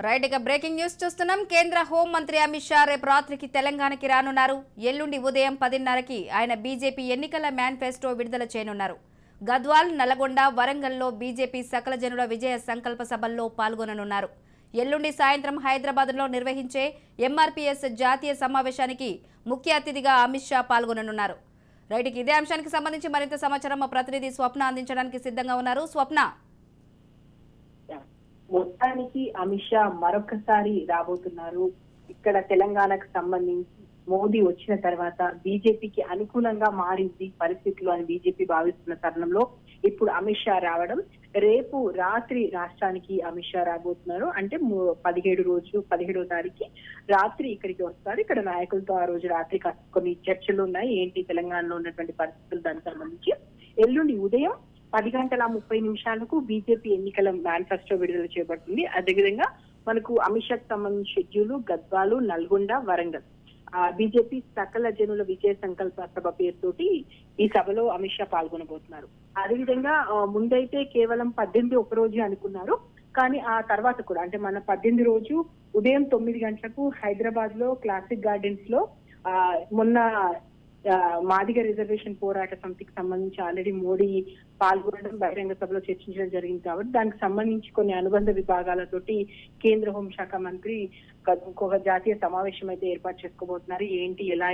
Right ఇక breaking news చూస్తున్నాం. కేంద్ర హోం మంత్రి అమిత్ షా రేపు రాత్రికి తెలంగాణకి రానున్నారు. ఎల్లుండి ఉదయం 10:30కి ఆయన బీజేపీ ఎన్నికల మేనిఫెస్టో విడుదల చేయనున్నారు. గద్వాల్, నల్గొండ, వరంగల్లో బీజేపీ సకల జనుల విజయ సంకల్ప సభల్లో పాల్గొననున్నారు. ఎల్లుండి సాయంత్రం హైదరాబాద్లో నిర్వహించే ఎంఆర్పీఎస్ జాతీయ సమావేశానికి ముఖ్య అతిథిగా అమిత్ షా పాల్గొననున్నారు. రైట్ ఇదే అంశానికి సంబంధించి మరింత సమాచారం మా ప్రతినిధి స్వప్న అందించడానికి సిద్ధంగా ఉన్నారు. స్వప్న, మొత్తానికి అమిత్ షా మరొకసారి రాబోతున్నారు. ఇక్కడ తెలంగాణకు సంబంధించి మోదీ వచ్చిన తర్వాత బీజేపీకి అనుకూలంగా మారింది పరిస్థితులు అని బీజేపీ భావిస్తున్న తరుణంలో ఇప్పుడు అమిత్ షా రావడం, రేపు రాత్రి రాష్ట్రానికి అమిత్ షా రాబోతున్నారు. అంటే 17వ తారీఖు రాత్రి ఇక్కడికి వస్తారు. ఇక్కడ నాయకులతో ఆ రోజు రాత్రి కొన్ని చర్చలు ఉన్నాయి, ఏంటి తెలంగాణలో ఉన్నటువంటి పరిస్థితులు దానికి సంబంధించి. ఎల్లుండి ఉదయం 10:30 బీజేపీ ఎన్నికల మేనిఫెస్టో విడుదల చేయబడుతుంది. అదేవిధంగా మనకు అమిత్ షాకి సంబంధించిన షెడ్యూల్ గద్వాలు, నల్గొండ, వరంగల్ బీజేపీ సకల జనుల విజయ సంకల్ప సభ పేరుతోటి ఈ సభలో అమిత్ షా పాల్గొనబోతున్నారు. అదేవిధంగా ముందైతే కేవలం 18 ఒక రోజు అనుకున్నారు, కానీ ఆ తర్వాత కూడా అంటే మన 18 రోజు ఉదయం 9 గంటలకు హైదరాబాద్ లో క్లాసిక్ గార్డెన్స్ లో మొన్న మాదిగ రిజర్వేషన్ పోరాట సమితికి సంబంధించి ఆల్రెడీ మోడీ పాల్గొనడం, బహిరంగ సభలో చర్చించడం జరిగింది. కాబట్టి దానికి సంబంధించి కొన్ని అనుబంధ విభాగాలతోటి కేంద్ర హోంశాఖ మంత్రి ఇంకొక జాతీయ సమావేశం అయితే ఏర్పాటు చేసుకోబోతున్నారు. ఏంటి, ఎలా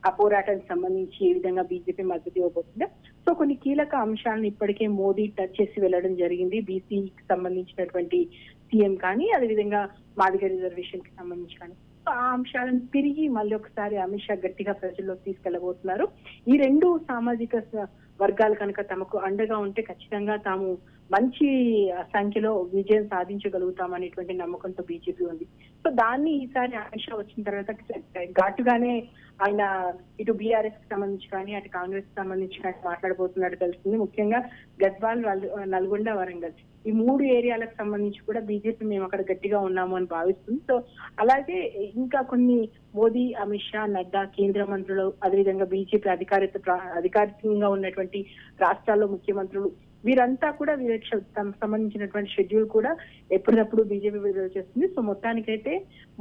ఆ పోరాటానికి సంబంధించి ఏ విధంగా బీజేపీ మద్దతు ఇవ్వబోతుందో. సో కొన్ని కీలక అంశాలను ఇప్పటికే మోదీ టచ్ చేసి వెళ్లడం జరిగింది. బీసీకి సంబంధించినటువంటి సీఎం కానీ, అదేవిధంగా మాదిగ రిజర్వేషన్ కి సంబంధించి కానీ ఆ అంశాలను తిరిగి మళ్ళీ ఒకసారి అమిత్ షా గట్టిగా ప్రజల్లోకి తీసుకెళ్లబోతున్నారు. ఈ రెండు సామాజిక వర్గాలు కనుక తమకు అండగా ఉంటే ఖచ్చితంగా తాము మంచి సంఖ్యలో విజయం సాధించగలుగుతామనేటువంటి నమ్మకంతో బీజేపీ ఉంది. సో దాన్ని ఈసారి అమిత్ షా వచ్చిన తర్వాత ఘాటుగానే ఆయన ఇటు బీఆర్ఎస్ కి సంబంధించి కానీ, అటు కాంగ్రెస్ కి సంబంధించి కానీ మాట్లాడబోతున్నట్టు తెలుస్తుంది. ముఖ్యంగా గద్వాల్, నల్గొండ, వరంగల్ ఈ 3 ఏరియాలకు సంబంధించి కూడా బీజేపీ మేము అక్కడ గట్టిగా ఉన్నాము అని భావిస్తుంది. సో అలాగే ఇంకా కొన్ని మోదీ, అమిత్ షా, నడ్డా, కేంద్ర మంత్రులు, అదేవిధంగా బీజేపీ అధికారికంగా ఉన్నటువంటి రాష్ట్రాల్లో ముఖ్యమంత్రులు వీరంతా కూడా వీరికి సంబంధించినటువంటి షెడ్యూల్ కూడా ఎప్పటికప్పుడు బీజేపీ విడుదల చేస్తుంది. సో మొత్తానికైతే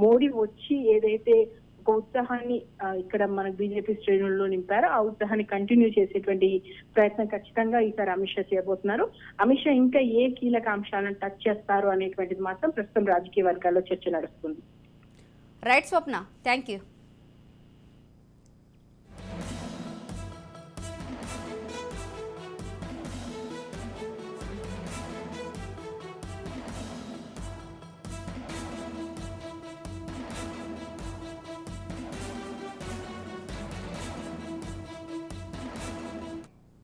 మోడీ వచ్చి ఏదైతే ఒక ఉత్సాహాన్ని ఇక్కడ మన బీజేపీ శ్రేణుల్లో నింపారో ఆ ఉత్సాహాన్ని కంటిన్యూ చేసేటువంటి ప్రయత్నం ఖచ్చితంగా ఈసారి అమిత్ షా చేయబోతున్నారు. అమిత్ షా ఇంకా ఏ కీలక అంశాలను టచ్ చేస్తారు అనేటువంటిది మాత్రం ప్రస్తుతం రాజకీయ వర్గాల్లో చర్చ నడుస్తుంది. Right Swapna, thank you.